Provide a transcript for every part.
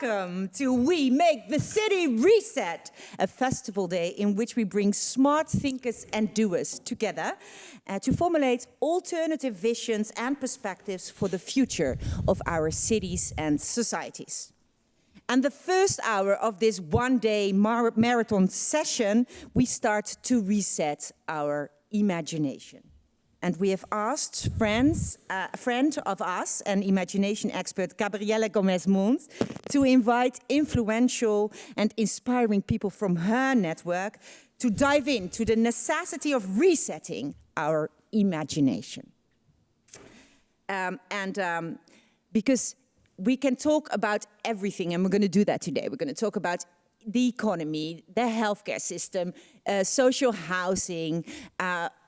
Welcome to We Make the City Reset, a festival day in which we bring smart thinkers and doers together to formulate alternative visions and perspectives for the future of our cities and societies. And the first hour of this one-day marathon session, we start to reset our imagination. And we have asked a friend of us, an imagination expert, Gabriella Gómez-Mont, to invite influential and inspiring people from her network to dive into the necessity of resetting our imagination. Because we can talk about everything, and we're going to do that today. We're going to talk about the economy, the healthcare system, social housing,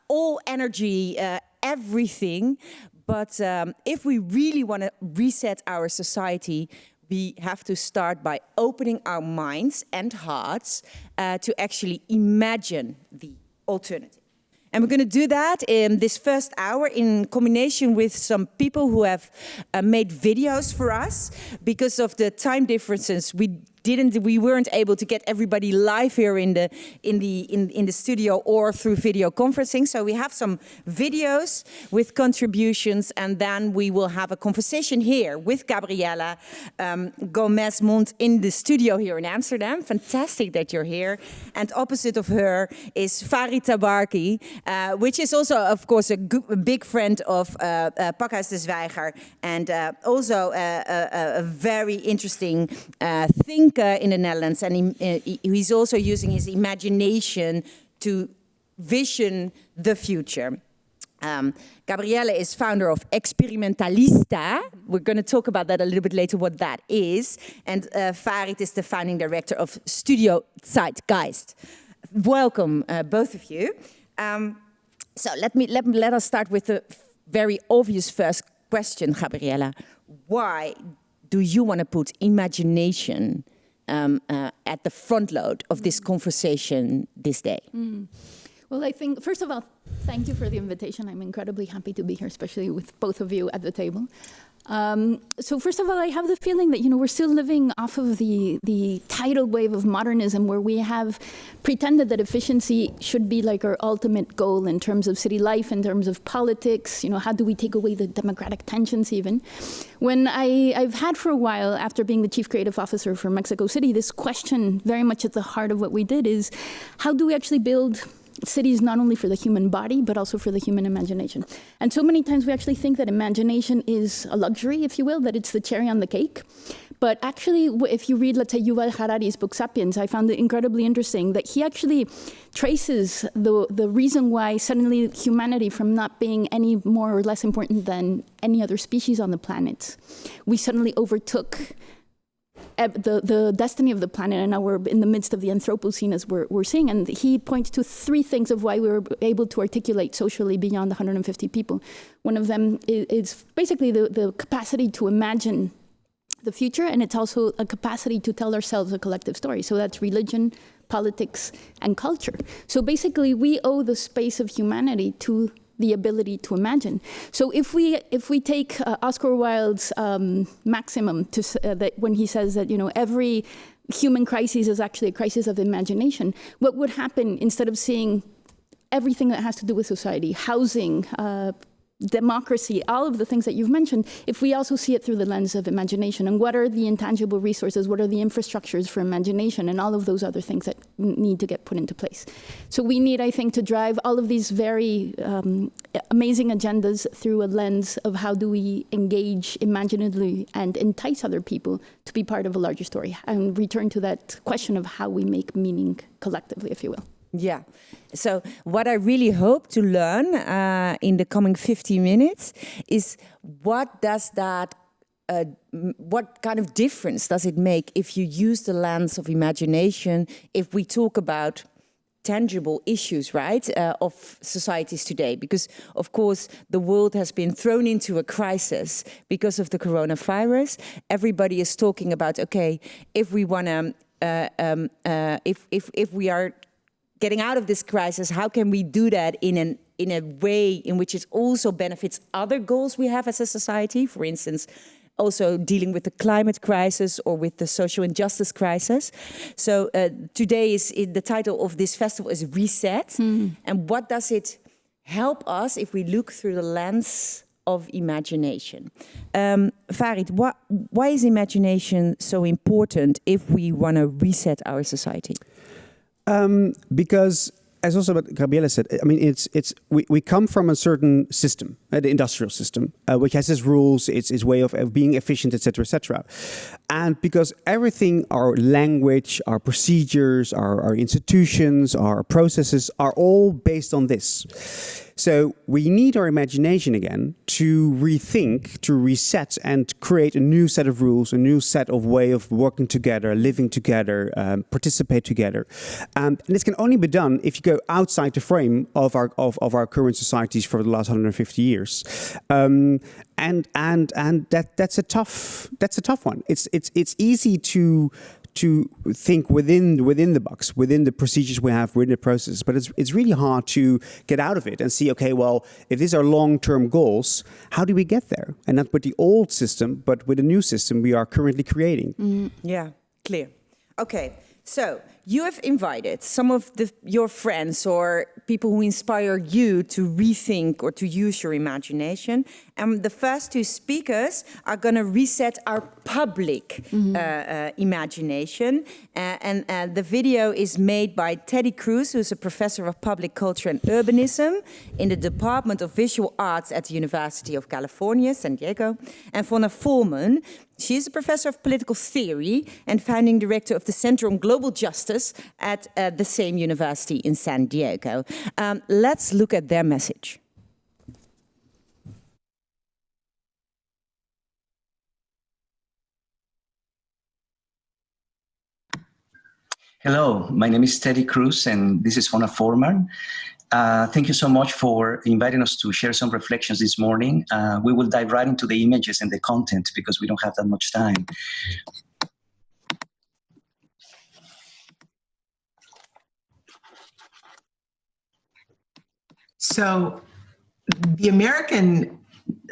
all energy, everything. But if we really want to reset our society, we have to start by opening our minds and hearts to actually imagine the alternative. And we're going to do that in this first hour in combination with some people who have made videos for us. Because of the time differences, we weren't able to get everybody live here in the studio or through video conferencing. So we have some videos with contributions, and then we will have a conversation here with Gabriella Gómez-Mont in the studio here in Amsterdam. Fantastic that you're here. And opposite of her is Farid Tabarki, which is also, of course, a big friend of Pakhuis de Zwijger, and also a very interesting thinker in the Netherlands, and he's also using his imagination to vision the future. Gabriella is founder of Experimentalista. We're going to talk about that a little bit later, what that is. And Farid is the founding director of Studio Zeitgeist. Welcome, both of you. So let us start with the very obvious first question, Gabriella. Why do you want to put imagination at the front load of this conversation this day? Well, I think, first of all, thank you for the invitation. I'm incredibly happy to be here, especially with both of you at the table. So first of all, I have the feeling that, we're still living off of the tidal wave of modernism, where we have pretended that efficiency should be like our ultimate goal in terms of city life, in terms of politics. How do we take away the democratic tensions even? When I've had for a while, after being the chief creative officer for Mexico City, this question very much at the heart of what we did is, how do we actually build cities not only for the human body, but also for the human imagination? And so many times we actually think that imagination is a luxury, if you will, that it's the cherry on the cake. But actually, if you read, let's say, Yuval Harari's book Sapiens, I found it incredibly interesting that he actually traces the reason why suddenly humanity, from not being any more or less important than any other species on the planet, we suddenly overtook the destiny of the planet, and now we're in the midst of the Anthropocene, as we're seeing. And he points to three things of why we were able to articulate socially beyond 150 people. One of them is basically the capacity to imagine the future, and it's also a capacity to tell ourselves a collective story. So that's religion, politics, and culture. So basically, we owe the space of humanity to the ability to imagine. So if we take Oscar Wilde's maximum that when he says that every human crisis is actually a crisis of imagination, what would happen instead of seeing everything that has to do with society, housing, democracy, all of the things that you've mentioned, if we also see it through the lens of imagination, and what are the intangible resources, what are the infrastructures for imagination, and all of those other things that need to get put into place. So we need, I think, to drive all of these very amazing agendas through a lens of how do we engage imaginatively and entice other people to be part of a larger story, and return to that question of how we make meaning collectively, if you will. Yeah. So what I really hope to learn in the coming 50 minutes is what kind of difference does it make if you use the lens of imagination, if we talk about tangible issues, right, of societies today? Because, of course, the world has been thrown into a crisis because of the coronavirus. Everybody is talking about, okay, if we want to, if we are getting out of this crisis, how can we do that in a way in which it also benefits other goals we have as a society? For instance, also dealing with the climate crisis or with the social injustice crisis. So today the title of this festival is Reset. And what does it help us if we look through the lens of imagination? Farid, why is imagination so important if we want to reset our society? Because, as also what Gabriella said, I mean, we come from a certain system, the industrial system, which has its rules, its way of being efficient, etc., etc. And because everything, our language, our procedures, our institutions, our processes are all based on this. So we need our imagination again to rethink, to reset, and create a new set of rules, a new set of way of working together, living together, participate together. And this can only be done if you go outside the frame of our current societies for the last 150 years. And that's a tough one. It's easy to think within the box, within the procedures we have, within the process. But it's really hard to get out of it and see, okay, well, if these are long-term goals, how do we get there? And not with the old system, but with a new system we are currently creating. Yeah, clear. Okay, so you have invited some of your friends or people who inspire you to rethink or to use your imagination. And the first two speakers are going to reset our public imagination. And the video is made by Teddy Cruz, who's a professor of public culture and urbanism in the Department of Visual Arts at the University of California, San Diego. And Vonna Foreman, she is a professor of political theory and founding director of the Center on Global Justice at the same university in San Diego. Let's look at their message. Hello, my name is Teddy Cruz, and this is Vonna Foreman. Thank you so much for inviting us to share some reflections this morning. We will dive right into the images and the content because we don't have that much time. So the American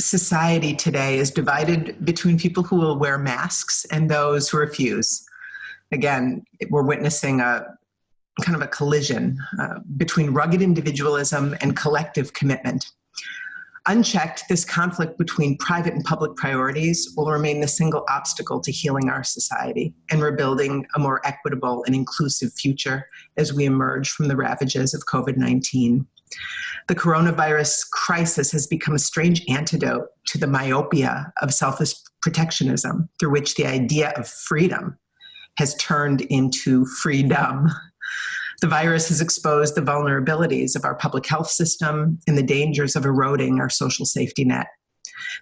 society today is divided between people who will wear masks and those who refuse. Again, we're witnessing a kind of a collision between rugged individualism and collective commitment. Unchecked, this conflict between private and public priorities will remain the single obstacle to healing our society and rebuilding a more equitable and inclusive future as we emerge from the ravages of COVID-19. The coronavirus crisis has become a strange antidote to the myopia of selfish protectionism, through which the idea of freedom has turned into freedom. The virus has exposed the vulnerabilities of our public health system and the dangers of eroding our social safety net.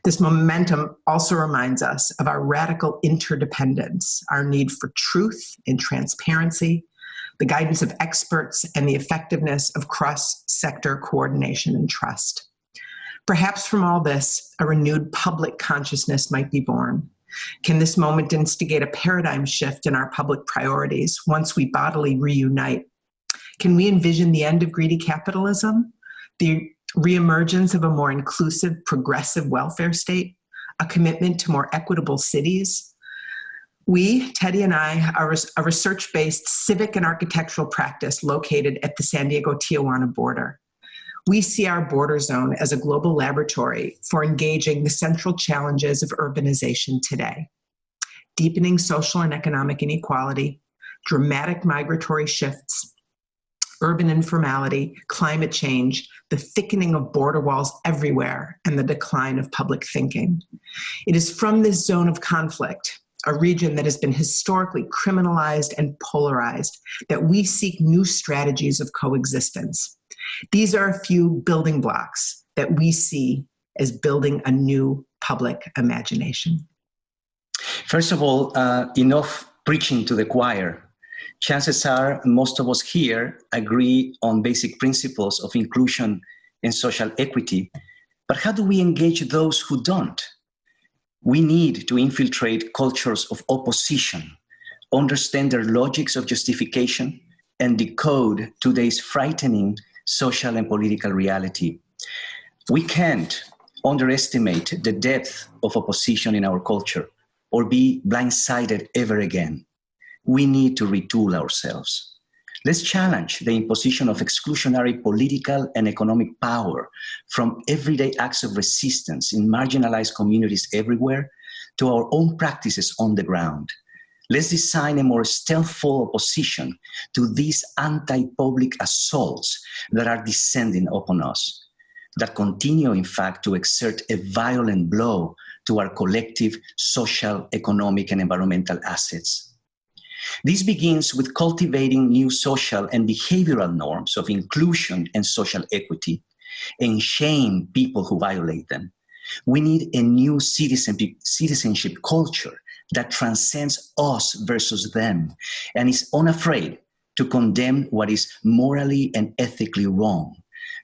This momentum also reminds us of our radical interdependence, our need for truth and transparency, the guidance of experts, and the effectiveness of cross-sector coordination and trust. Perhaps from all this, a renewed public consciousness might be born. Can this moment instigate a paradigm shift in our public priorities once we bodily reunite? Can we envision the end of greedy capitalism, the reemergence of a more inclusive, progressive welfare state, a commitment to more equitable cities? We, Teddy and I, are a research-based civic and architectural practice located at the San Diego-Tijuana border. We see our border zone as a global laboratory for engaging the central challenges of urbanization today. Deepening social and economic inequality, dramatic migratory shifts, urban informality, climate change, the thickening of border walls everywhere, and the decline of public thinking. It is from this zone of conflict, a region that has been historically criminalized and polarized, that we seek new strategies of coexistence. These are a few building blocks that we see as building a new public imagination. First of all, enough preaching to the choir. Chances are most of us here agree on basic principles of inclusion and social equity, but how do we engage those who don't? We need to infiltrate cultures of opposition, understand their logics of justification, and decode today's frightening social and political reality. We can't underestimate the depth of opposition in our culture or be blindsided ever again. We need to retool ourselves. Let's challenge the imposition of exclusionary political and economic power from everyday acts of resistance in marginalized communities everywhere to our own practices on the ground. Let's design a more stealthful opposition to these anti-public assaults that are descending upon us, that continue, in fact, to exert a violent blow to our collective social, economic, and environmental assets. This begins with cultivating new social and behavioral norms of inclusion and social equity, and shame people who violate them. We need a new citizenship culture that transcends us versus them and is unafraid to condemn what is morally and ethically wrong.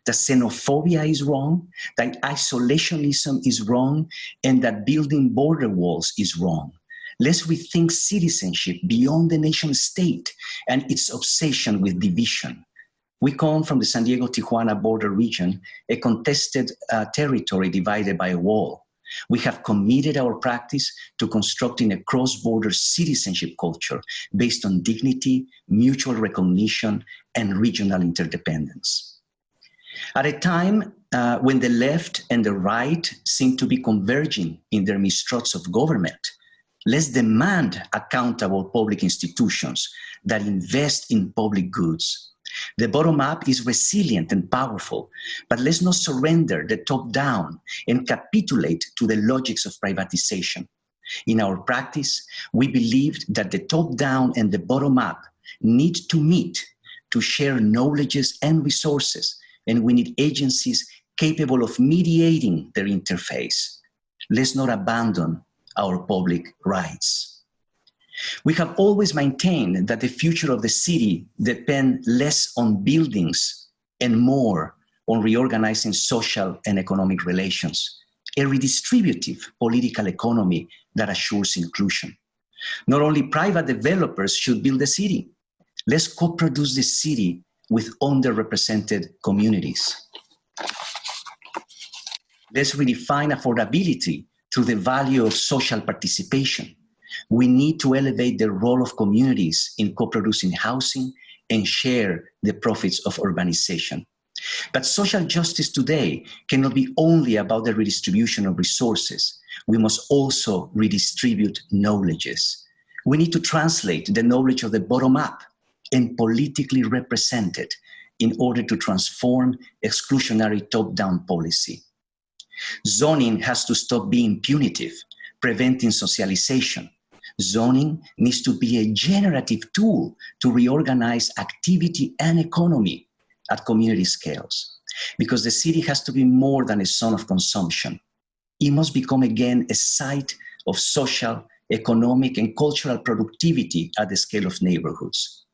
That xenophobia is wrong, that isolationism is wrong, and that building border walls is wrong. Let's rethink citizenship beyond the nation state and its obsession with division. We come from the San Diego-Tijuana border region, a contested territory divided by a wall. We have committed our practice to constructing a cross-border citizenship culture based on dignity, mutual recognition, and regional interdependence. At a time when the left and the right seem to be converging in their mistrusts of government, let's demand accountable public institutions that invest in public goods. The bottom-up is resilient and powerful, but let's not surrender the top-down and capitulate to the logics of privatization. In our practice, we believed that the top-down and the bottom-up need to meet to share knowledges and resources, and we need agencies capable of mediating their interface. Let's not abandon our public rights. We have always maintained that the future of the city depends less on buildings and more on reorganizing social and economic relations, a redistributive political economy that assures inclusion. Not only private developers should build the city. Let's co-produce the city with underrepresented communities. Let's redefine affordability through the value of social participation. We need to elevate the role of communities in co-producing housing and share the profits of urbanization. But social justice today cannot be only about the redistribution of resources. We must also redistribute knowledges. We need to translate the knowledge of the bottom up and politically represent it in order to transform exclusionary top-down policy. Zoning has to stop being punitive, preventing socialization. Zoning needs to be a generative tool to reorganize activity and economy at community scales, because the city has to be more than a zone of consumption. It must become again a site of social, economic, and cultural productivity at the scale of neighborhoods.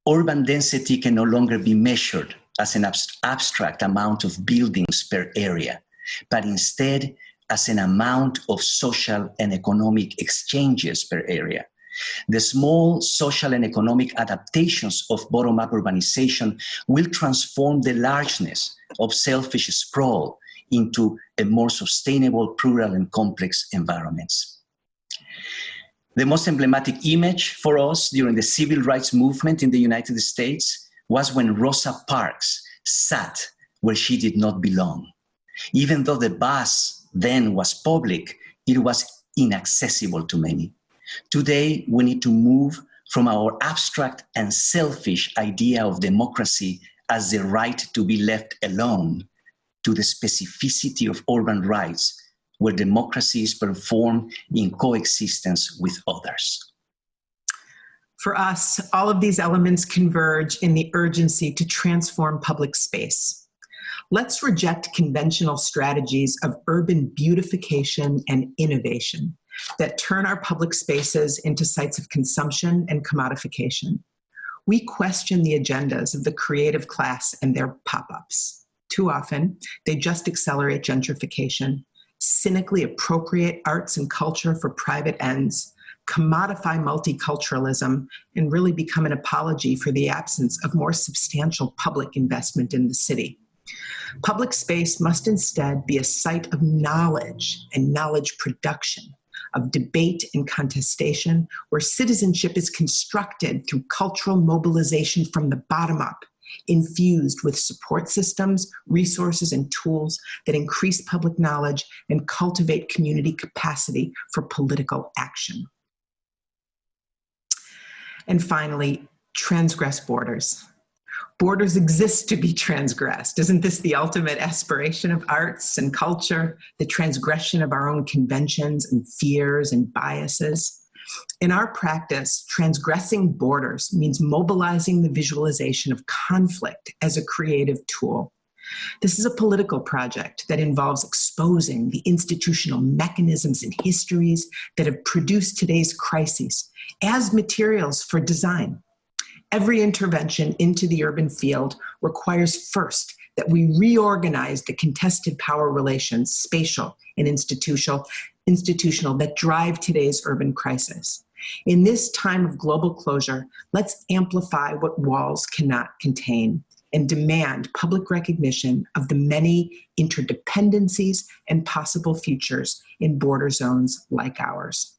Urban density can no longer be measured as an abstract amount of buildings per area, but instead as an amount of social and economic exchanges per area. The small social and economic adaptations of bottom-up urbanization will transform the largeness of selfish sprawl into a more sustainable, plural, and complex environments. The most emblematic image for us during the civil rights movement in the United States was when Rosa Parks sat where she did not belong. Even though the bus then was public, it was inaccessible to many. Today, we need to move from our abstract and selfish idea of democracy as the right to be left alone to the specificity of urban rights, where democracy is performed in coexistence with others. For us, all of these elements converge in the urgency to transform public space. Let's reject conventional strategies of urban beautification and innovation that turn our public spaces into sites of consumption and commodification. We question the agendas of the creative class and their pop-ups. Too often, they just accelerate gentrification, cynically appropriate arts and culture for private ends, commodify multiculturalism, and really become an apology for the absence of more substantial public investment in the city. Public space must instead be a site of knowledge and knowledge production, of debate and contestation, where citizenship is constructed through cultural mobilization from the bottom up, infused with support systems, resources, and tools that increase public knowledge and cultivate community capacity for political action. And finally, transgress borders. Borders exist to be transgressed. Isn't this the ultimate aspiration of arts and culture? The transgression of our own conventions and fears and biases. In our practice, transgressing borders means mobilizing the visualization of conflict as a creative tool. This is a political project that involves exposing the institutional mechanisms and histories that have produced today's crises as materials for design. Every intervention into the urban field requires first that we reorganize the contested power relations, spatial and institutional, that drive today's urban crisis. In this time of global closure, let's amplify what walls cannot contain and demand public recognition of the many interdependencies and possible futures in border zones like ours.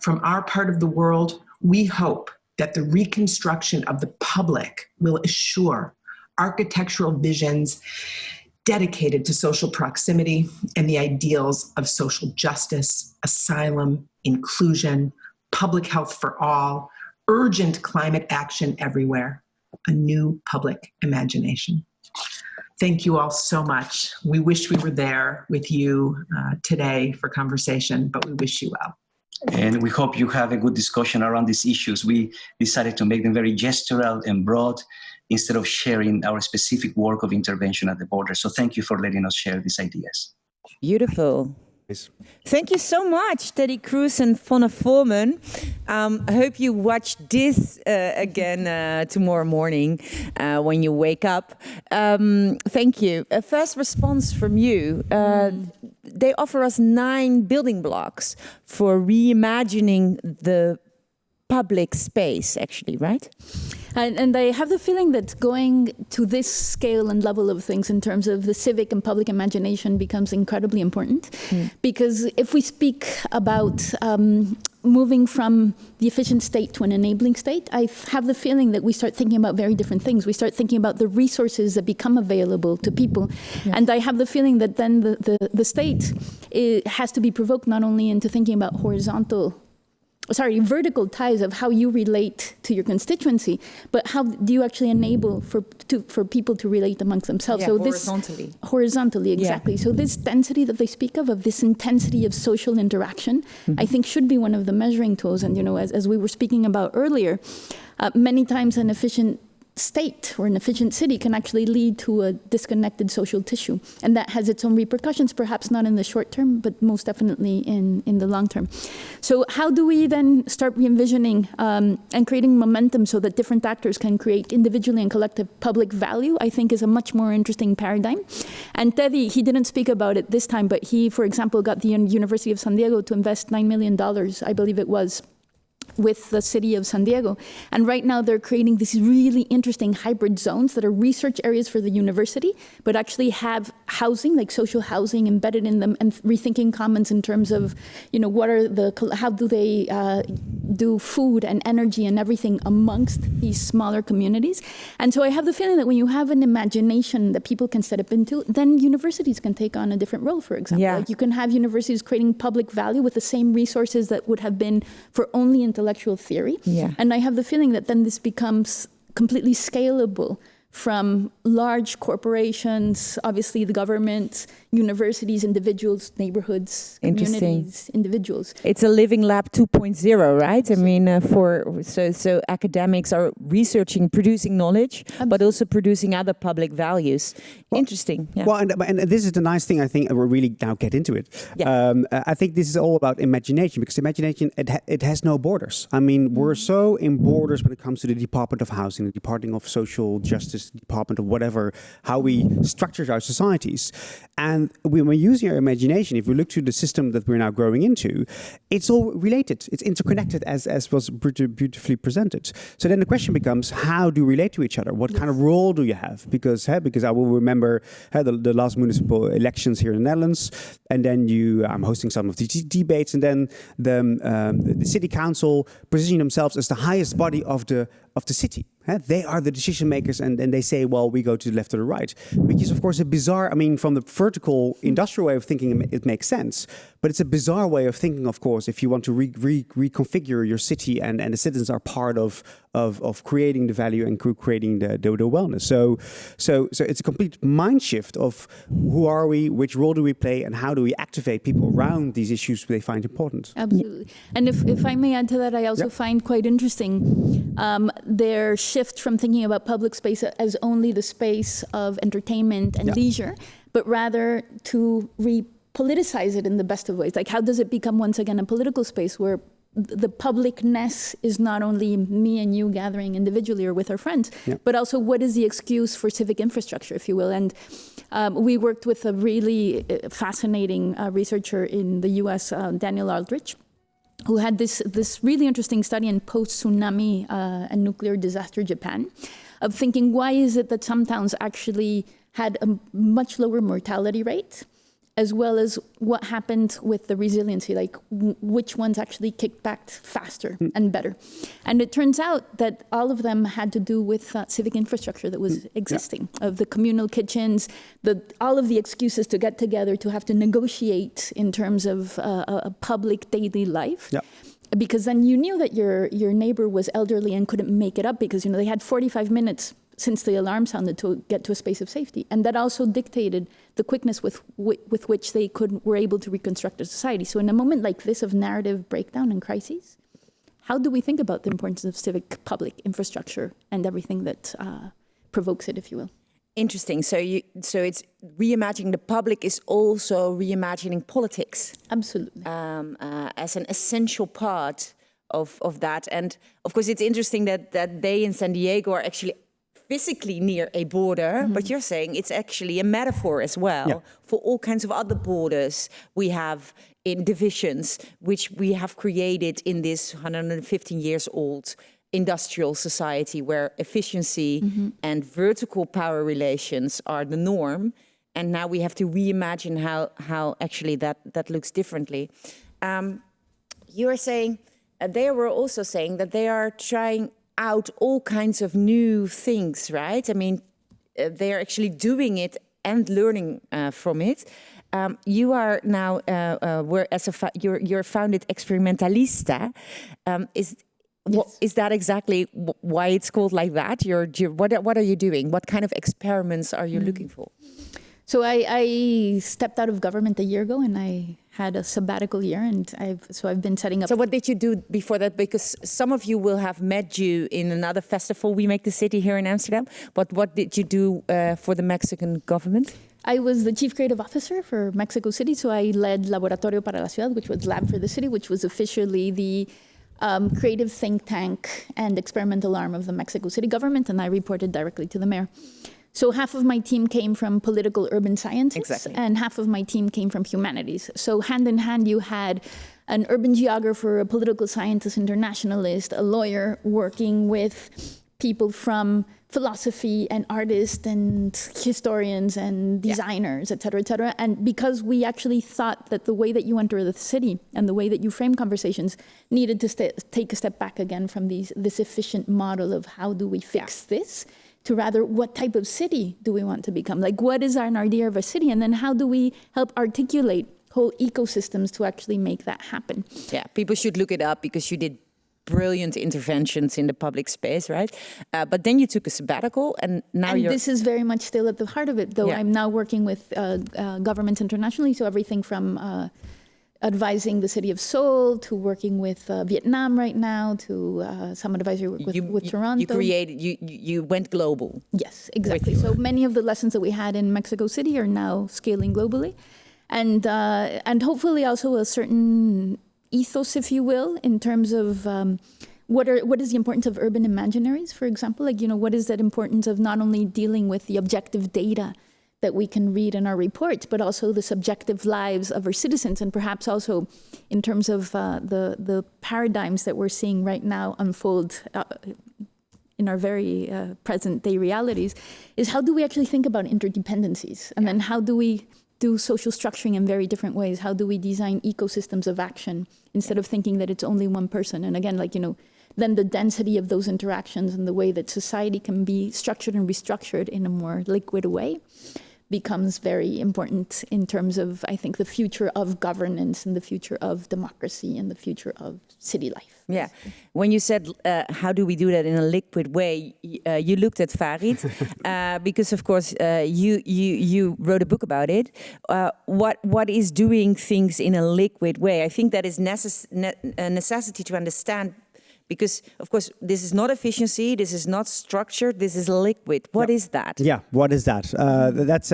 From our part of the world, we hope that the reconstruction of the public will assure architectural visions dedicated to social proximity and the ideals of social justice, asylum, inclusion, public health for all, urgent climate action everywhere, a new public imagination. Thank you all so much. We wish we were there with you today for conversation, but we wish you well. And we hope you have a good discussion around these issues. We decided to make them very gestural and broad instead of sharing our specific work of intervention at the border. So thank you for letting us share these ideas. Beautiful. Yes. Thank you so much, Teddy Cruz and Fonna Foreman. I hope you watch this again tomorrow morning when you wake up. Thank you. A first response from you. They offer us 9 building blocks for reimagining the public space, actually, right? And I have the feeling that going to this scale and level of things in terms of the civic and public imagination becomes incredibly important. Because if we speak about moving from the efficient state to an enabling state, I have the feeling that we start thinking about very different things. We start thinking about the resources that become available to people. Yes. And I have the feeling that then the state has to be provoked not only into thinking about vertical ties of how you relate to your constituency, but how do you actually enable for people to relate amongst themselves? Yeah, so horizontally, exactly. Yeah. So this density that they speak of this intensity of social interaction, I think should be one of the measuring tools. And as we were speaking about earlier, many times an efficient state or an efficient city can actually lead to a disconnected social tissue. And that has its own repercussions, perhaps not in the short term, but most definitely in the long term. So how do we then start re-envisioning and creating momentum so that different actors can create individually and collective public value, I think is a much more interesting paradigm. And Teddy, he didn't speak about it this time, but he, for example, got the University of San Diego to invest $9 million, I believe it was, with the city of San Diego. And right now they're creating these really interesting hybrid zones that are research areas for the university, but actually have housing, like social housing embedded in them, and rethinking commons in terms of, how do they do food and energy and everything amongst these smaller communities. And so I have the feeling that when you have an imagination that people can step into, then universities can take on a different role, for example. Yeah. Like you can have universities creating public value with the same resources that would have been for only intellectual theory. Yeah. And I have the feeling that then this becomes completely scalable from large corporations, obviously the government, universities, individuals, neighborhoods, communities, individuals. It's a living lab 2.0, right? I mean, so academics are researching, producing knowledge, but also producing other public values. Interesting. Yeah. Well, and this is the nice thing, I think, we'll really now get into it. Yeah. I think this is all about imagination, because imagination, it has no borders. I mean, we're so in borders when it comes to the Department of Housing, the Department of Social Justice, religious department or whatever, how we structure our societies. And when we're using our imagination, if we look to the system that we're now growing into, it's all related. It's interconnected, as was beautifully presented. So then the question becomes, how do you relate to each other? What kind of role do you have? Because I will remember the last municipal elections here in the Netherlands, and then I'm hosting some of the debates, and then the city council positioning themselves as the highest body of the city. They are the decision makers, and they say, well, we go to the left or the right, which is, of course, a bizarre, from the vertical industrial way of thinking, it makes sense. But it's a bizarre way of thinking, of course, if you want to reconfigure your city and the citizens are part of creating the value and creating the wellness. So it's a complete mind shift of who are we, which role do we play, and how do we activate people around these issues they find important. Absolutely. And if I may add to that, I also find quite interesting their shift from thinking about public space as only the space of entertainment and leisure, but rather to politicize it in the best of ways. Like, how does it become once again a political space where the publicness is not only me and you gathering individually or with our friends, but also what is the excuse for civic infrastructure, if you will. And we worked with a really fascinating researcher in the US, Daniel Aldrich, who had this really interesting study in post-tsunami and nuclear disaster Japan, of thinking, why is it that some towns actually had a much lower mortality rate, as well as what happened with the resiliency, like which ones actually kicked back faster and better. And it turns out that all of them had to do with civic infrastructure that was existing, of the communal kitchens, all of the excuses to get together, to have to negotiate in terms of a public daily life. Because then you knew that your neighbor was elderly and couldn't make it up because they had 45 minutes since the alarm sounded to get to a space of safety. And that also dictated the quickness with which they were able to reconstruct a society. So in a moment like this of narrative breakdown and crises, how do we think about the importance of civic public infrastructure and everything that provokes it, if you will? Interesting. So it's reimagining the public is also reimagining politics. Absolutely. As an essential part of that. And of course, it's interesting that they in San Diego are actually physically near a border, but you're saying it's actually a metaphor as well for all kinds of other borders we have in divisions, which we have created in this 115 years old industrial society where efficiency and vertical power relations are the norm. And now we have to reimagine how actually that looks differently. You are saying, they were also saying that they are trying out all kinds of new things, right? They're actually doing it and learning from it. You are now, you're founded experimentalista. Is that exactly why it's called like that? What are you doing? What kind of experiments are you looking for? So I stepped out of government a year ago, and I had a sabbatical year, and I've been setting up. So what did you do before that? Because some of you will have met you in another festival, WeMakeThe.City here in Amsterdam. But what did you do for the Mexican government? I was the chief creative officer for Mexico City, so I led Laboratorio para la Ciudad, which was Lab for the City, which was officially the creative think tank and experimental arm of the Mexico City government, and I reported directly to the mayor. So half of my team came from political urban sciences, and half of my team came from humanities. So hand in hand, you had an urban geographer, a political scientist, internationalist, a lawyer working with people from philosophy and artists and historians and designers, et cetera, et cetera. And because we actually thought that the way that you enter the city and the way that you frame conversations needed to take a step back again from this efficient model of how do we fix this, to rather what type of city do we want to become? Like, what is our idea of a city? And then how do we help articulate whole ecosystems to actually make that happen? Yeah, people should look it up because you did brilliant interventions in the public space, right? But then you took a sabbatical, and now this is very much still at the heart of it, though. I'm now working with governments internationally, so everything from advising the city of Seoul to working with Vietnam right now to some advisory work with Toronto. You went global. Yes, exactly. So many of the lessons that we had in Mexico City are now scaling globally, and hopefully also a certain ethos, if you will, in terms of what is the importance of urban imaginaries, for example? Like, what is that importance of not only dealing with the objective data that we can read in our reports, but also the subjective lives of our citizens, and perhaps also in terms of the paradigms that we're seeing right now unfold in our very present day realities, is how do we actually think about interdependencies? And then how do we do social structuring in very different ways? How do we design ecosystems of action instead of thinking that it's only one person? And again, then the density of those interactions and the way that society can be structured and restructured in a more liquid way becomes very important in terms of, I think, the future of governance and the future of democracy and the future of city life. Yeah. When you said, how do we do that in a liquid way, you looked at Farid, because, of course, you wrote a book about it. What is doing things in a liquid way? I think that is a necessity to understand. Because, of course, this is not efficiency, this is not structured, this is liquid. What is that? Yeah, what is that? That's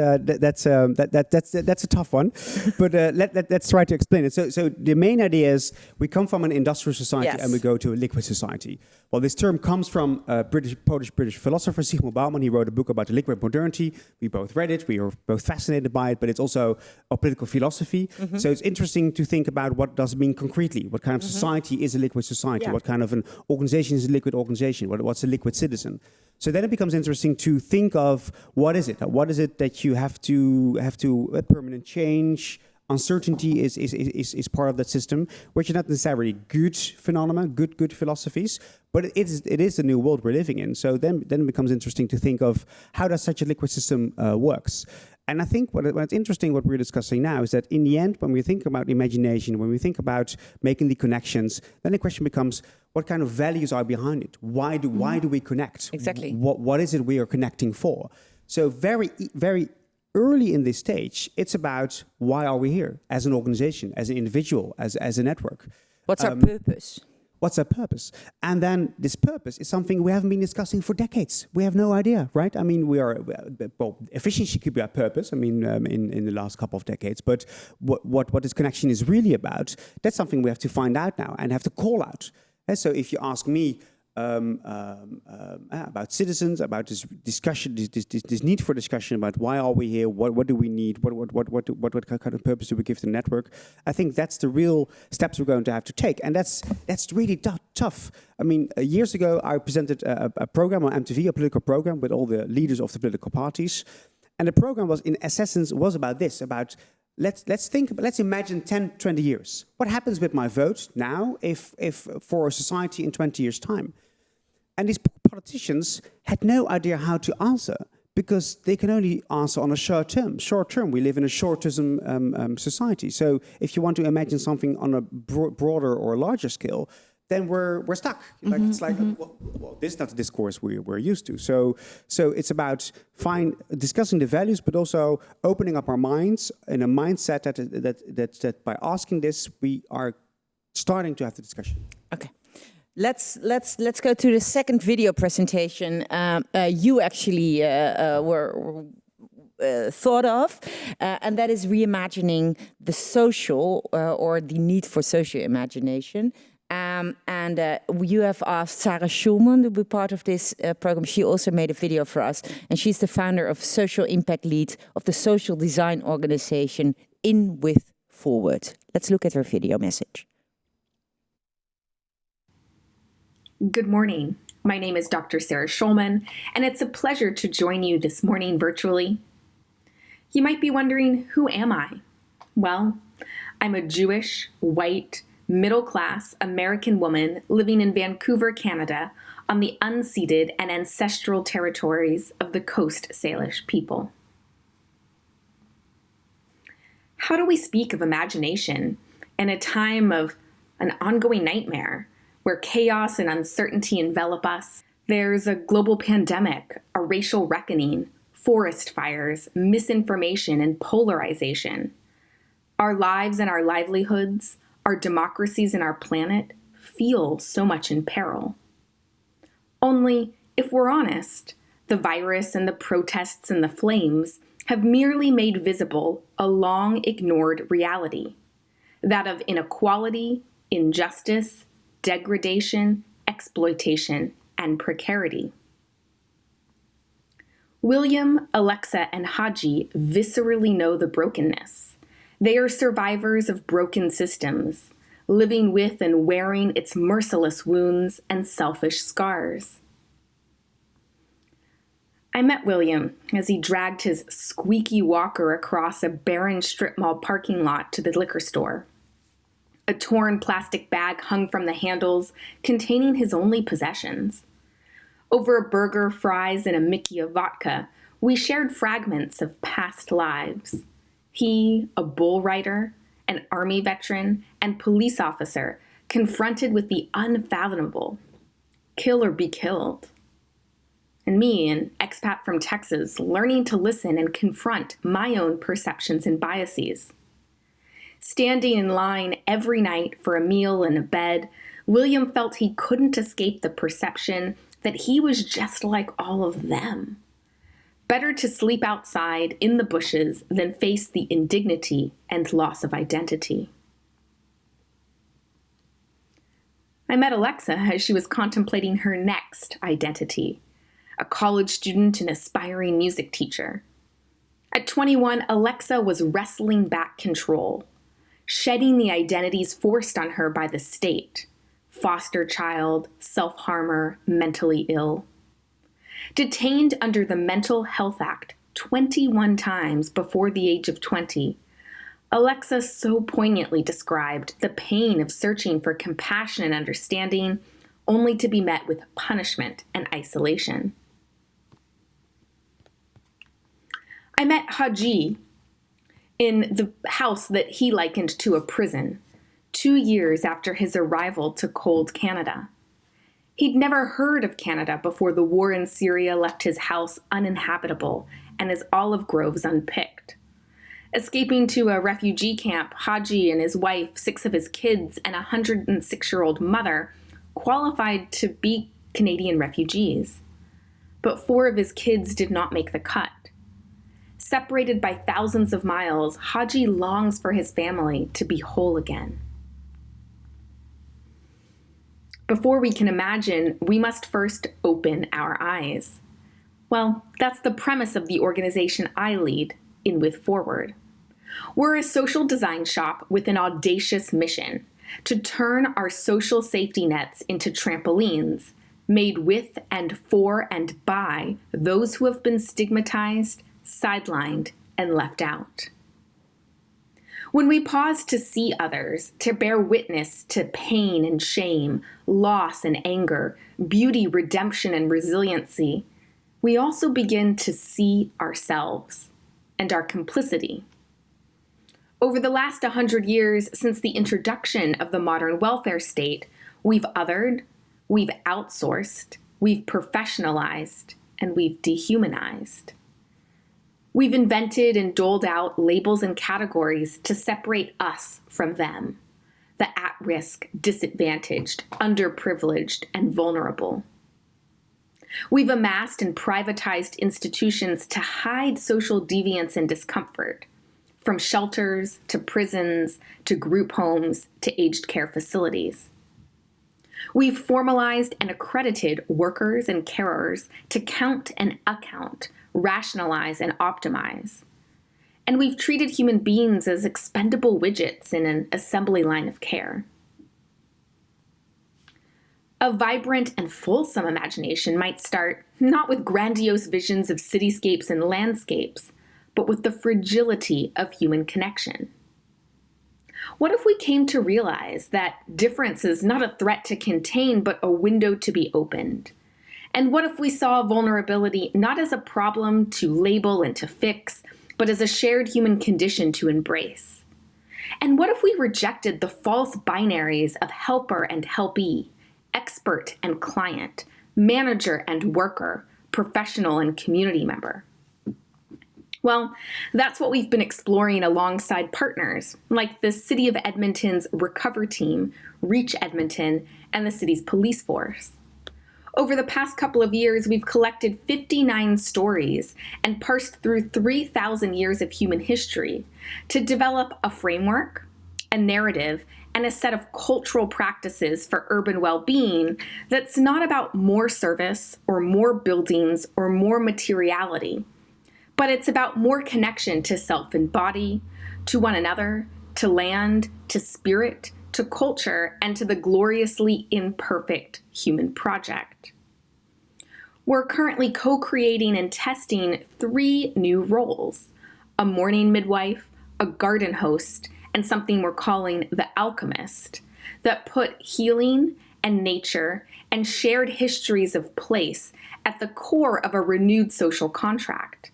a tough one, but let's try to explain it. So the main idea is we come from an industrial society and we go to a liquid society. Well, this term comes from Polish philosopher Zygmunt Bauman. He wrote a book about the liquid modernity. We both read it. We are both fascinated by it, but it's also a political philosophy. Mm-hmm. So it's interesting to think about what does it mean concretely. What kind of society is a liquid society? Yeah. What kind of an organization is a liquid organization? What's a liquid citizen? So then it becomes interesting to think of what is it? What is it that you have to a permanent change? Uncertainty is part of that system, which is not necessarily good phenomena, good philosophies, but it is the new world we're living in. So then it becomes interesting to think of how does such a liquid system works. And I think what's interesting, what we're discussing now, is that in the end, when we think about imagination, when we think about making the connections, then the question becomes, what kind of values are behind it? Why do we connect? Exactly. What is it we are connecting for? So very early in this stage, it's about why are we here as an organization, as an individual, as a network. What's our purpose? What's our purpose? And then this purpose is something we haven't been discussing for decades. We have no idea, right? I mean, efficiency could be our purpose, in the last couple of decades. But what this connection is really about, that's something we have to find out now and have to call out. And so if you ask me, about citizens, about this discussion, this need for discussion about why are we here, what do we need, what kind of purpose do we give the network? I think that's the real steps we're going to have to take, and that's really tough. I mean, years ago I presented a program on MTV, a political program with all the leaders of the political parties, and the program was in essence about this, about let's imagine 10, 20 years. What happens with my vote now if for a society in 20 years' time? And these politicians had no idea how to answer because they can only answer on a short term. Short term, we live in a shortism society. So if you want to imagine something on a broader or larger scale, then we're stuck. It's like, well, this is not the discourse we're used to. So it's about discussing the values, but also opening up our minds in a mindset that by asking this, we are starting to have the discussion. Okay. Let's go to the second video presentation. You actually were thought of, and that is reimagining the social or the need for social imagination. And you have asked Sarah Schulman to be part of this program. She also made a video for us, and she's the founder of social impact lead of the social design organization In With Forward. Let's look at her video message. Good morning. My name is Dr. Sarah Schulman, and it's a pleasure to join you this morning virtually. You might be wondering, who am I? Well, I'm a Jewish, white, middle-class American woman living in Vancouver, Canada, on the unceded and ancestral territories of the Coast Salish people. How do we speak of imagination in a time of an ongoing nightmare where chaos and uncertainty envelop us? There's a global pandemic, a racial reckoning, forest fires, misinformation, and polarization. Our lives and our livelihoods, our democracies and our planet feel so much in peril. Only, if we're honest, the virus and the protests and the flames have merely made visible a long-ignored reality, that of inequality, injustice, degradation, exploitation, and precarity. William, Alexa, and Haji viscerally know the brokenness. They are survivors of broken systems, living with and wearing its merciless wounds and selfish scars. I met William as he dragged his squeaky walker across a barren strip mall parking lot to the liquor store. A torn plastic bag hung from the handles, containing his only possessions. Over a burger, fries, and a Mickey of vodka, we shared fragments of past lives. He, a bull rider, an army veteran, and police officer, confronted with the unfathomable, kill or be killed. And me, an expat from Texas, learning to listen and confront my own perceptions and biases. Standing in line every night for a meal and a bed, William felt he couldn't escape the perception that he was just like all of them. Better to sleep outside in the bushes than face the indignity and loss of identity. I met Alexa as she was contemplating her next identity, a college student and aspiring music teacher. At 21, Alexa was wresting back control, shedding the identities forced on her by the state: foster child, self-harmer, mentally ill. Detained under the Mental Health Act 21 times before the age of 20, Alexa so poignantly described the pain of searching for compassion and understanding, only to be met with punishment and isolation. I met Haji in the house that he likened to a prison, 2 years after his arrival to cold Canada. He'd never heard of Canada before the war in Syria left his house uninhabitable and his olive groves unpicked. Escaping to a refugee camp, Haji and his wife, 6 of his kids, and a 106-year-old mother qualified to be Canadian refugees. But 4 of his kids did not make the cut. Separated by thousands of miles, Haji longs for his family to be whole again. Before we can imagine, we must first open our eyes. Well, that's the premise of the organization I lead, In With Forward. We're a social design shop with an audacious mission to turn our social safety nets into trampolines made with and for and by those who have been stigmatized, sidelined, and left out. When we pause to see others, to bear witness to pain and shame, loss and anger, beauty, redemption, and resiliency, we also begin to see ourselves and our complicity. Over the last 100 years since the introduction of the modern welfare state, we've othered, we've outsourced, we've professionalized, and we've dehumanized. We've invented and doled out labels and categories to separate us from them, the at-risk, disadvantaged, underprivileged, and vulnerable. We've amassed and privatized institutions to hide social deviance and discomfort, from shelters to prisons to group homes to aged care facilities. We've formalized and accredited workers and carers to count and account, rationalize and optimize. And we've treated human beings as expendable widgets in an assembly line of care. A vibrant and fulsome imagination might start not with grandiose visions of cityscapes and landscapes, but with the fragility of human connection. What if we came to realize that difference is not a threat to contain, but a window to be opened? And what if we saw vulnerability not as a problem to label and to fix, but as a shared human condition to embrace? And what if we rejected the false binaries of helper and helpee, expert and client, manager and worker, professional and community member? Well, that's what we've been exploring alongside partners like the City of Edmonton's Recover Team, Reach Edmonton, and the city's police force. Over the past couple of years, we've collected 59 stories and parsed through 3,000 years of human history to develop a framework, a narrative, and a set of cultural practices for urban well-being that's not about more service or more buildings or more materiality, but it's about more connection to self and body, to one another, to land, to spirit, to culture, and to the gloriously imperfect human project. We're currently co-creating and testing 3 new roles: a morning midwife, a garden host, and something we're calling the alchemist, that put healing and nature and shared histories of place at the core of a renewed social contract.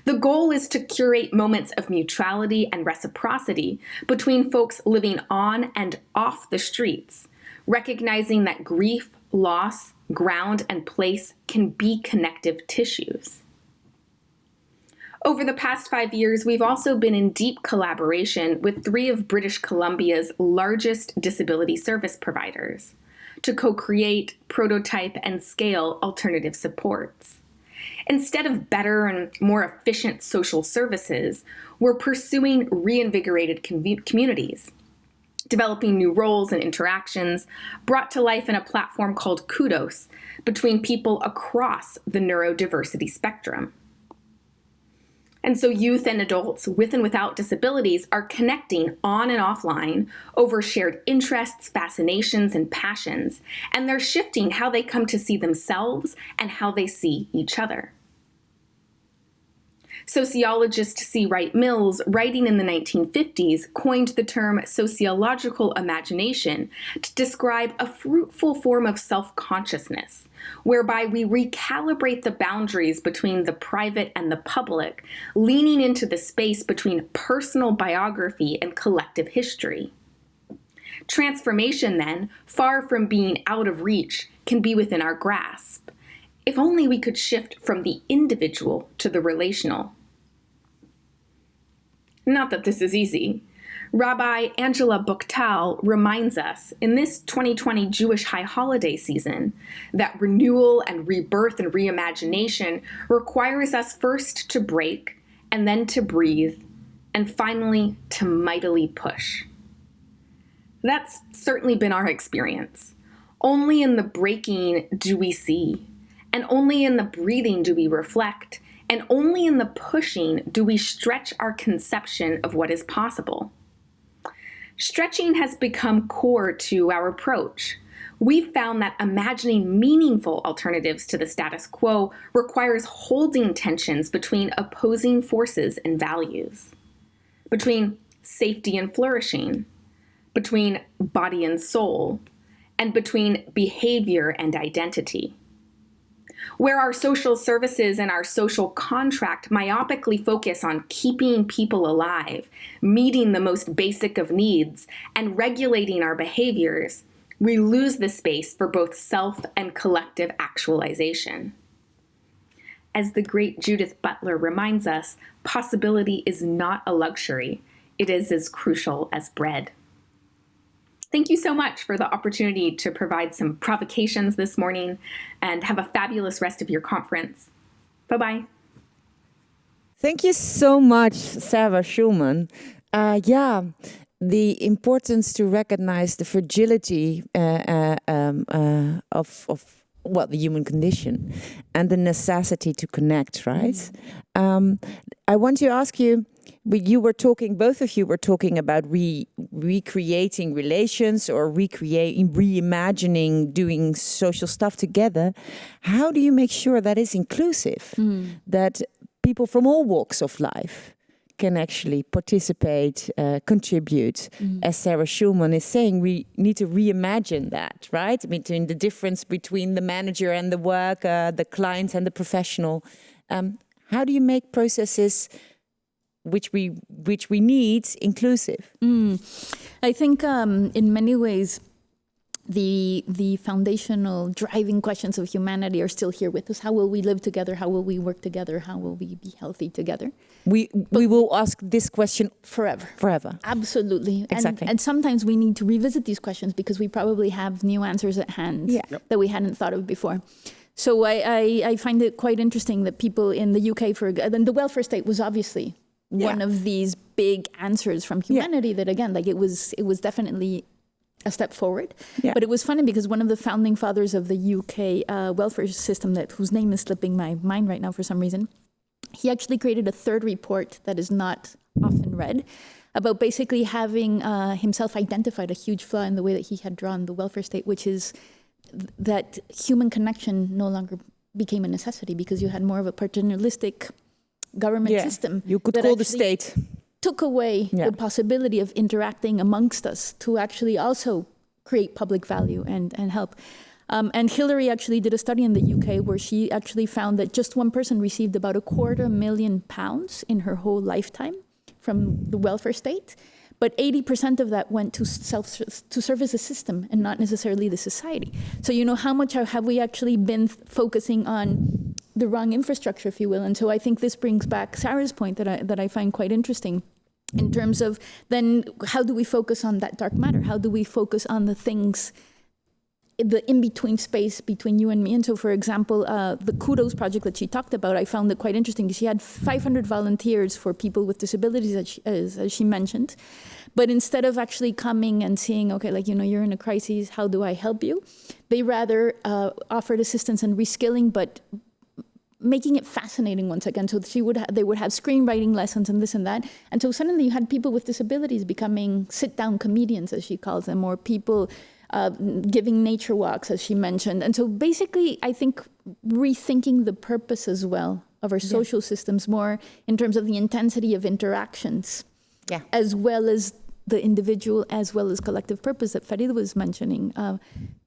The goal is to curate moments of mutuality and reciprocity between folks living on and off the streets, recognizing that grief, loss, ground, and place can be connective tissues. Over the past 5 years, we've also been in deep collaboration with 3 of British Columbia's largest disability service providers to co-create, prototype, and scale alternative supports. Instead of better and more efficient social services, we're pursuing reinvigorated communities, developing new roles and interactions brought to life in a platform called Kudos between people across the neurodiversity spectrum. And so youth and adults with and without disabilities are connecting on and offline over shared interests, fascinations, and passions, and they're shifting how they come to see themselves and how they see each other. Sociologist C. Wright Mills, writing in the 1950s, coined the term sociological imagination to describe a fruitful form of self-consciousness, whereby we recalibrate the boundaries between the private and the public, leaning into the space between personal biography and collective history. Transformation, then, far from being out of reach, can be within our grasp. If only we could shift from the individual to the relational. Not that this is easy. Rabbi Angela Buchtal reminds us in this 2020 Jewish high holiday season that renewal and rebirth and reimagination requires us first to break and then to breathe and finally to mightily push. That's certainly been our experience. Only in the breaking do we see, and only in the breathing do we reflect, and only in the pushing do we stretch our conception of what is possible. Stretching has become core to our approach. We've found that imagining meaningful alternatives to the status quo requires holding tensions between opposing forces and values, between safety and flourishing, between body and soul, and between behavior and identity. Where our social services and our social contract myopically focus on keeping people alive, meeting the most basic of needs, and regulating our behaviors, we lose the space for both self and collective actualization. As the great Judith Butler reminds us, possibility is not a luxury. It is as crucial as bread. Thank you so much for the opportunity to provide some provocations this morning, and have a fabulous rest of your conference. Bye-bye. Thank you so much, Sarah Schulman. The importance to recognize the fragility of the human condition and the necessity to connect, right? I want to ask you, both of you were talking about recreating relations or reimagining doing social stuff together. How do you make sure that is inclusive, that people from all walks of life can actually participate, contribute? As Sarah Schulman is saying, we need to reimagine that, right? Between the difference between the manager and the worker, the client and the professional. How do you make processes which we need inclusive? I think in many ways, the foundational driving questions of humanity are still here with us. How will we live together? How will we work together? How will we be healthy together? We will ask this question forever. Absolutely. Exactly. And sometimes we need to revisit these questions because we probably have new answers at hand that we hadn't thought of before. So I find it quite interesting that people in the UK, and the welfare state was obviously one of these big answers from humanity that, again, like it was definitely a step forward. Yeah. But it was funny because one of the founding fathers of the UK welfare system, whose name is slipping my mind right now for some reason, he actually created a third report that is not often read about basically having himself identified a huge flaw in the way that he had drawn the welfare state, which is that human connection no longer became a necessity because you had more of a paternalistic government system. You could call the state. Took away the possibility of interacting amongst us to actually also create public value and help. And Hillary actually did a study in the UK where she actually found that just one person received about £250,000 in her whole lifetime from the welfare state. But 80% of that went to serve as a system and not necessarily the society. So, how much have we actually been focusing on the wrong infrastructure, if you will? And so I think this brings back Sarah's point that I find quite interesting in terms of then how do we focus on that dark matter? How do we focus on the things, the in-between space between you and me? And so, for example, the Kudos project that she talked about, I found it quite interesting because she had 500 volunteers for people with disabilities, as she mentioned. But instead of actually coming and saying, okay, you're in a crisis, how do I help you? They rather offered assistance and reskilling, but making it fascinating once again. So they would have screenwriting lessons and this and that. And so suddenly you had people with disabilities becoming sit-down comedians, as she calls them, or people giving nature walks, as she mentioned. And so basically, I think rethinking the purpose as well of our social systems more in terms of the intensity of interactions, as well as the individual, as well as collective purpose that Farida was mentioning,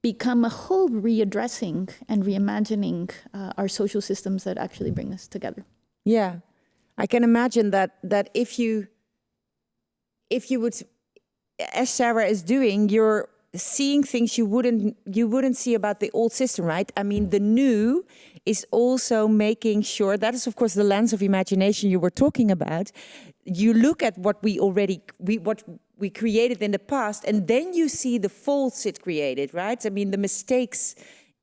become a whole readdressing and reimagining our social systems that actually bring us together. Yeah, I can imagine that if you would, as Sarah is doing, you're seeing things you wouldn't see about the old system, right? I mean, the new is also making sure, that is of course the lens of imagination you were talking about. You look at what we created in the past, and then you see the faults it created, right? I mean, the mistakes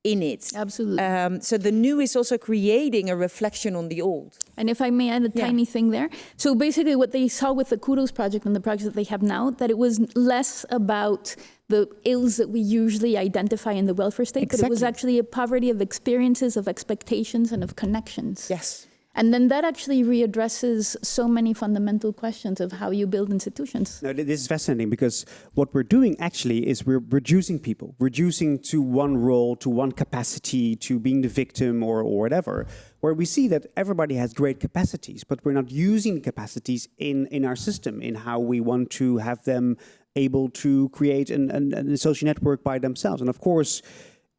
in it. Absolutely. So the new is also creating a reflection on the old. And if I may add a tiny thing there. So basically what they saw with the Kudos project and the projects that they have now, that it was less about the ills that we usually identify in the welfare state, but it was actually a poverty of experiences, of expectations, and of connections. Yes. And then that actually readdresses so many fundamental questions of how you build institutions. No, this is fascinating because what we're doing actually is we're reducing people, reducing to one role, to one capacity, to being the victim or whatever, where we see that everybody has great capacities, but we're not using the capacities in our system, in how we want to have them able to create a social network by themselves. And of course,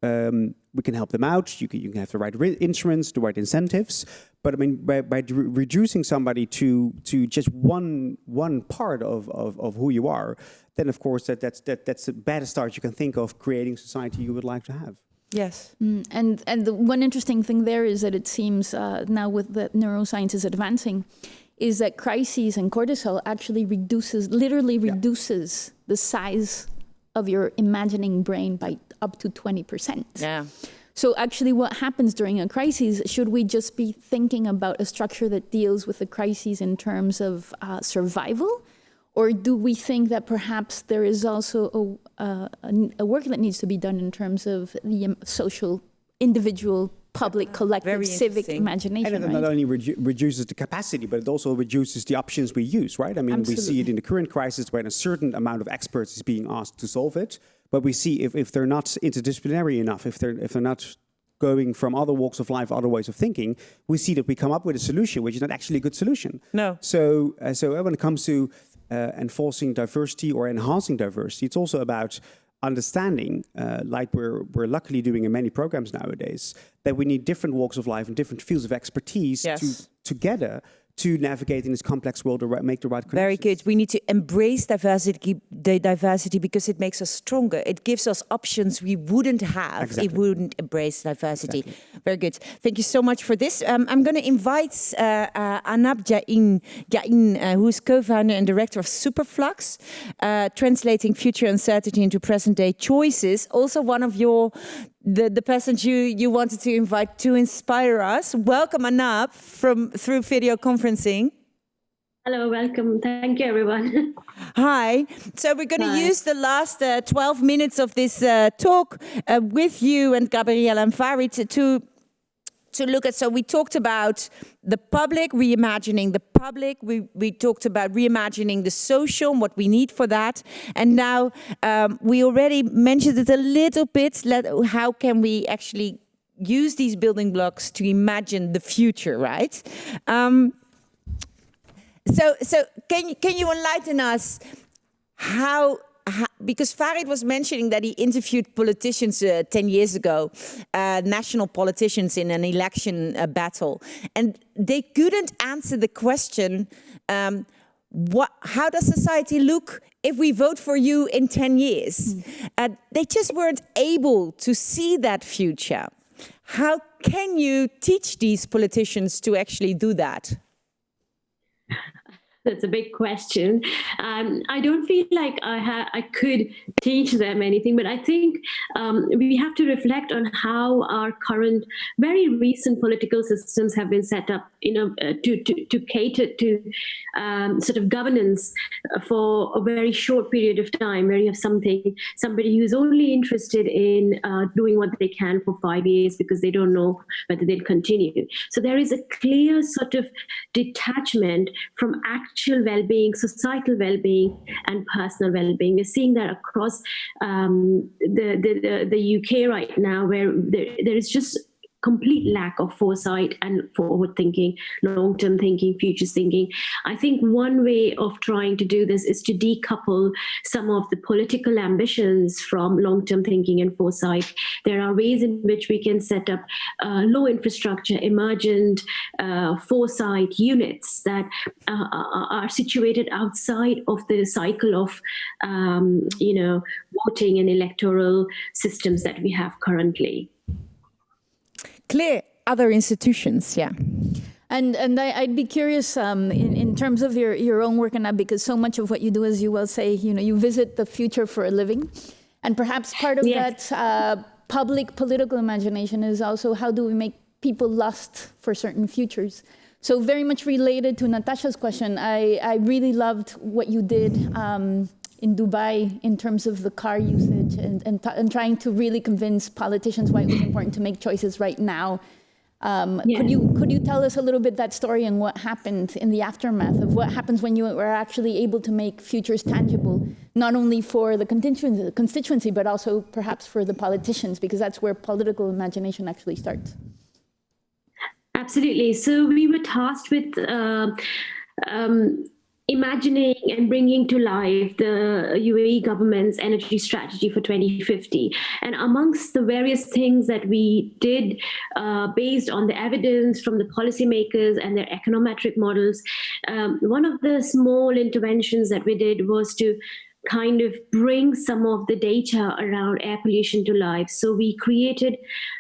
we can help them out. You can have the right instruments, the right incentives. But I mean, by reducing somebody to just one part of who you are, then of course that's the baddest start you can think of creating society you would like to have. Yes. And the one interesting thing there is that it seems now with the neuroscience is advancing, is that crises and cortisol actually reduces the size of your imagining brain by up to 20%. Yeah. So actually what happens during a crisis, should we just be thinking about a structure that deals with the crises in terms of survival? Or do we think that perhaps there is also a work that needs to be done in terms of the social, individual, public, collective, civic imagination? And it not only reduces the capacity, but it also reduces the options we use, right? I mean, we see it in the current crisis when a certain amount of experts is being asked to solve it. But we see if they're not interdisciplinary enough, if they're not going from other walks of life, other ways of thinking, we see that we come up with a solution which is not actually a good solution. No. So when it comes to enforcing diversity or enhancing diversity, it's also about understanding, like we're luckily doing in many programs nowadays, that we need different walks of life and different fields of expertise together to navigate in this complex world or make the right connections. Very good. We need to embrace diversity because it makes us stronger. It gives us options we wouldn't have if we wouldn't embrace diversity. Exactly. Very good. Thank you so much for this. I'm going to invite Anab Jain, who's co-founder and director of Superflux, translating future uncertainty into present-day choices. Also one of the persons you wanted to invite to inspire us. Welcome, Anab, through video conferencing. Hello, welcome. Thank you, everyone. Hi. So we're going to use the last 12 minutes of this talk with you and Gabriella and Farid to look at. So we talked about the public, reimagining the public. We talked about reimagining the social and what we need for that. And now we already mentioned it a little bit. How can we actually use these building blocks to imagine the future, right? So can you enlighten us how because Farid was mentioning that he interviewed politicians 10 years ago, national politicians in an election battle, and they couldn't answer the question, how does society look if we vote for you in 10 years? They just weren't able to see that future. How can you teach these politicians to actually do that? That's a big question. I don't feel like I could teach them anything, but I think we have to reflect on how our current, very recent political systems have been set up, to cater to sort of governance for a very short period of time, where you have somebody who's only interested in doing what they can for 5 years because they don't know whether they'll continue. So there is a clear sort of detachment from actual well-being, societal well-being, and personal well-being. We're seeing that across the UK right now, where there is just complete lack of foresight and forward thinking, long-term thinking, futures thinking. I think one way of trying to do this is to decouple some of the political ambitions from long-term thinking and foresight. There are ways in which we can set up low infrastructure, emergent foresight units that are situated outside of the cycle of voting and electoral systems that we have currently. Clear other institutions, yeah. And I'd be curious in terms of your own work on that, because so much of what you do, as you well say, you visit the future for a living. And perhaps part of that public political imagination is also how do we make people lust for certain futures. So very much related to Natasha's question, I really loved what you did in Dubai in terms of the car usage and trying to really convince politicians why it was important to make choices right now. Could you tell us a little bit that story and what happened in the aftermath of what happens when you are actually able to make futures tangible, not only for the constituency, but also perhaps for the politicians, because that's where political imagination actually starts. Absolutely. So we were tasked with imagining and bringing to life the UAE government's energy strategy for 2050. And amongst the various things that we did based on the evidence from the policymakers and their econometric models, one of the small interventions that we did was to kind of bring some of the data around air pollution to life. So we created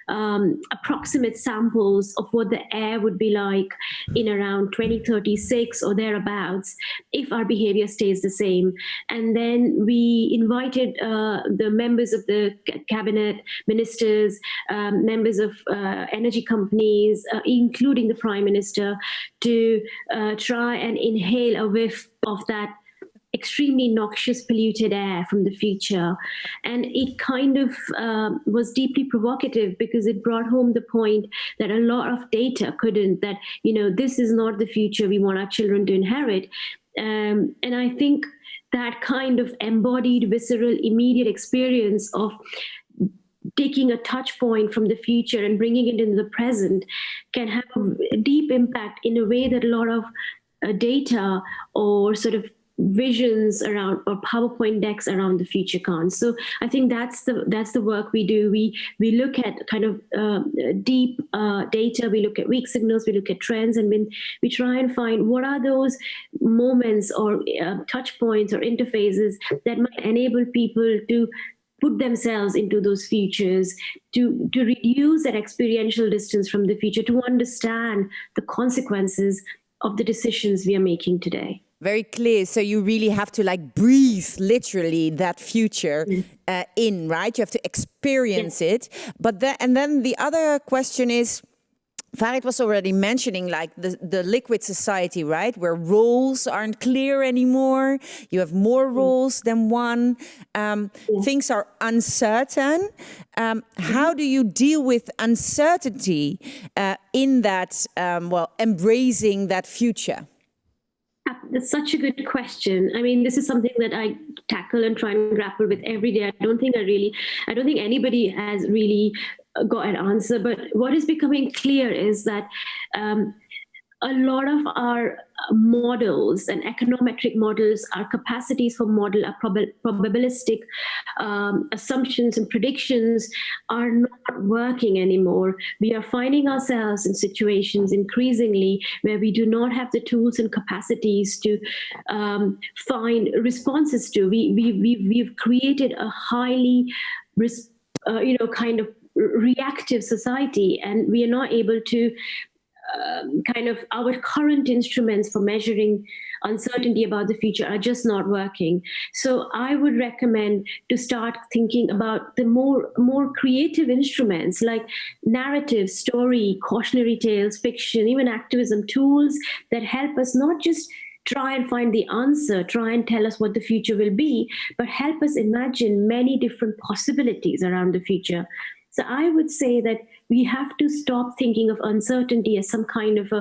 approximate samples of what the air would be like in around 2036 or thereabouts if our behavior stays the same. And then we invited the members of the cabinet, ministers, members of energy companies, including the Prime Minister, to try and inhale a whiff of that extremely noxious, polluted air from the future. And it kind of was deeply provocative because it brought home the point that a lot of data couldn't, that, this is not the future we want our children to inherit. And I think that kind of embodied, visceral, immediate experience of taking a touch point from the future and bringing it into the present can have a deep impact in a way that a lot of data or sort of visions around or PowerPoint decks around the future can't. So I think that's the work we do. We look at kind of deep data. We look at weak signals. We look at trends, and we try and find what are those moments or touch points or interfaces that might enable people to put themselves into those futures, to reduce that experiential distance from the future, to understand the consequences of the decisions we are making today. Very clear. So you really have to breathe literally that future in, right? You have to experience it. But then the other question is, Farid was already mentioning like the liquid society, right? Where roles aren't clear anymore. You have more roles than one. Things are uncertain. How do you deal with uncertainty in that, embracing that future? That's such a good question. I mean, this is something that I tackle and try and grapple with every day. I don't think anybody has really got an answer. But what is becoming clear is that a lot of our models and econometric models, our capacities for model, our probabilistic assumptions and predictions are not working anymore. We are finding ourselves in situations increasingly where we do not have the tools and capacities to find responses to. We've created a highly, kind of reactive society, and we are not able to our current instruments for measuring uncertainty about the future are just not working. So I would recommend to start thinking about the more creative instruments like narrative, story, cautionary tales, fiction, even activism, tools that help us not just try and find the answer, try and tell us what the future will be, but help us imagine many different possibilities around the future. So I would say that we have to stop thinking of uncertainty as some kind of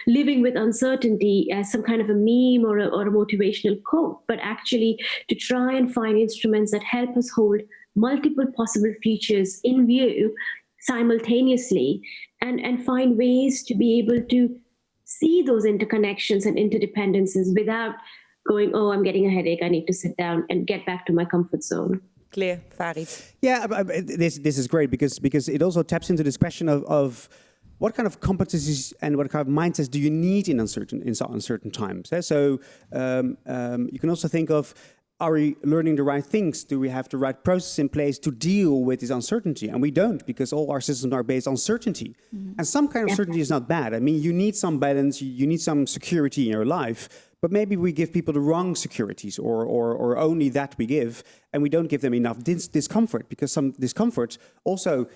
living with uncertainty as some kind of a meme or a motivational quote, but actually to try and find instruments that help us hold multiple possible futures in view simultaneously and find ways to be able to see those interconnections and interdependencies without going, oh, I'm getting a headache, I need to sit down and get back to my comfort zone. Clear, Farid. Yeah, this is great because it also taps into this question of what kind of competencies and what kind of mindsets do you need in uncertain times. So you can also think of, are we learning the right things? Do we have the right process in place to deal with this uncertainty? And we don't, because all our systems are based on certainty. Mm-hmm. And some kind of certainty is not bad. I mean, you need some balance, you need some security in your life, but maybe we give people the wrong securities or only that we give, and we don't give them enough discomfort, because some discomfort also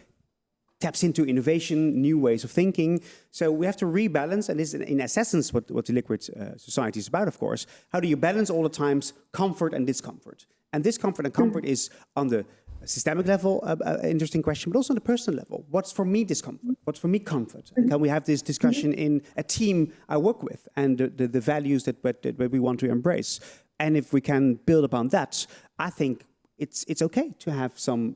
taps into innovation, new ways of thinking. So we have to rebalance, and this is in essence what the liquid society is about, of course. How do you balance all the times comfort and discomfort? And discomfort and comfort is on the systemic level an interesting question, but also on the personal level. What's for me discomfort? What's for me comfort? And can we have this discussion in a team I work with, and the values that we want to embrace? And if we can build upon that, I think it's okay to have some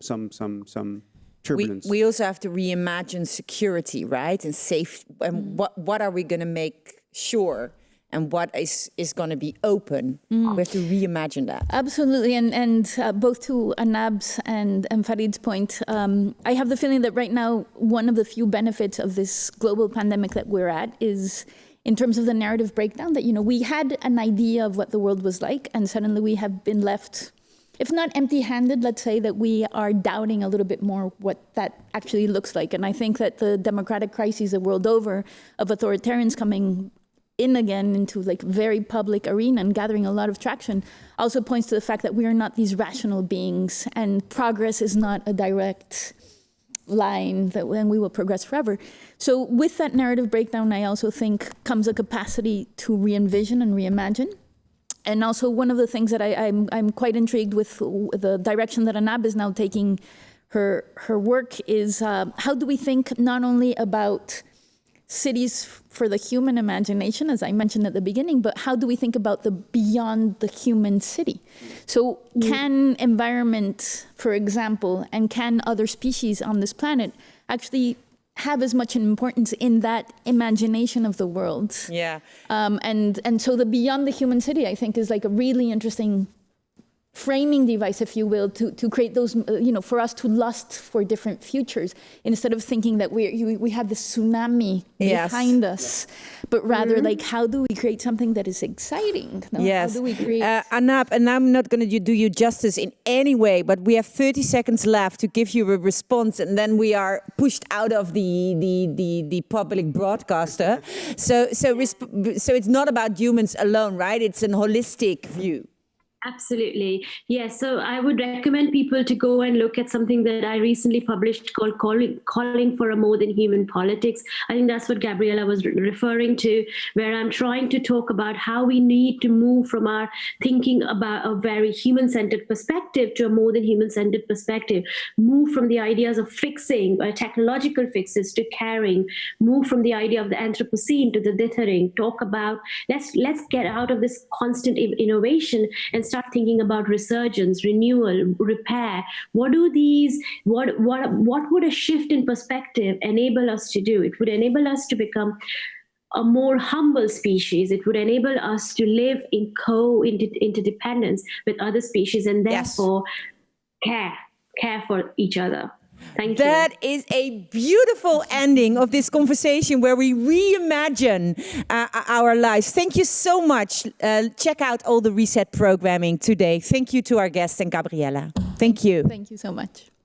turbulence. We also have to reimagine security, right? And safe. And what are we going to make sure? And what is going to be open? We have to reimagine that. Absolutely, and both to Anab's and Farid's point, I have the feeling that right now, one of the few benefits of this global pandemic that we're at is in terms of the narrative breakdown, that, we had an idea of what the world was like, and suddenly we have been left, if not empty-handed, let's say that we are doubting a little bit more what that actually looks like. And I think that the democratic crises the world over of authoritarians coming in again into like very public arena and gathering a lot of traction also points to the fact that we are not these rational beings, and progress is not a direct line that when we will progress forever. So with that narrative breakdown, I also think comes a capacity to re-envision and reimagine. And also one of the things that I'm quite intrigued with the direction that Anab is now taking her work is how do we think not only about cities for the human imagination, as I mentioned at the beginning, but how do we think about the beyond the human city? So can environment, for example, and can other species on this planet actually have as much importance in that imagination of the world? Yeah. And so the beyond the human city, I think, is like a really interesting framing device, if you will, to create those, for us to lust for different futures, instead of thinking that we have this tsunami behind us, but rather like, how do we create something that is exciting? No? Yes. How do we create... Anab, and I'm not going to do you justice in any way, but we have 30 seconds left to give you a response, and then we are pushed out of the public broadcaster. So it's not about humans alone, right? It's an holistic view. Absolutely. Yes. So I would recommend people to go and look at something that I recently published called Calling for a More Than Human Politics. I think that's what Gabriella was referring to, where I'm trying to talk about how we need to move from our thinking about a very human-centered perspective to a more than human-centered perspective, move from the ideas of fixing, technological fixes, to caring, move from the idea of the Anthropocene to the dithering, talk about, let's get out of this constant innovation and start thinking about resurgence, renewal, repair. What would a shift in perspective enable us to do? It would enable us to become a more humble species. It would enable us to live in interdependence with other species, and therefore care for each other. Thank you. That is a beautiful ending of this conversation where we reimagine our lives. Thank you so much. Check out all the Reset programming today. Thank you to our guest and Gabriella. Thank you. Thank you so much.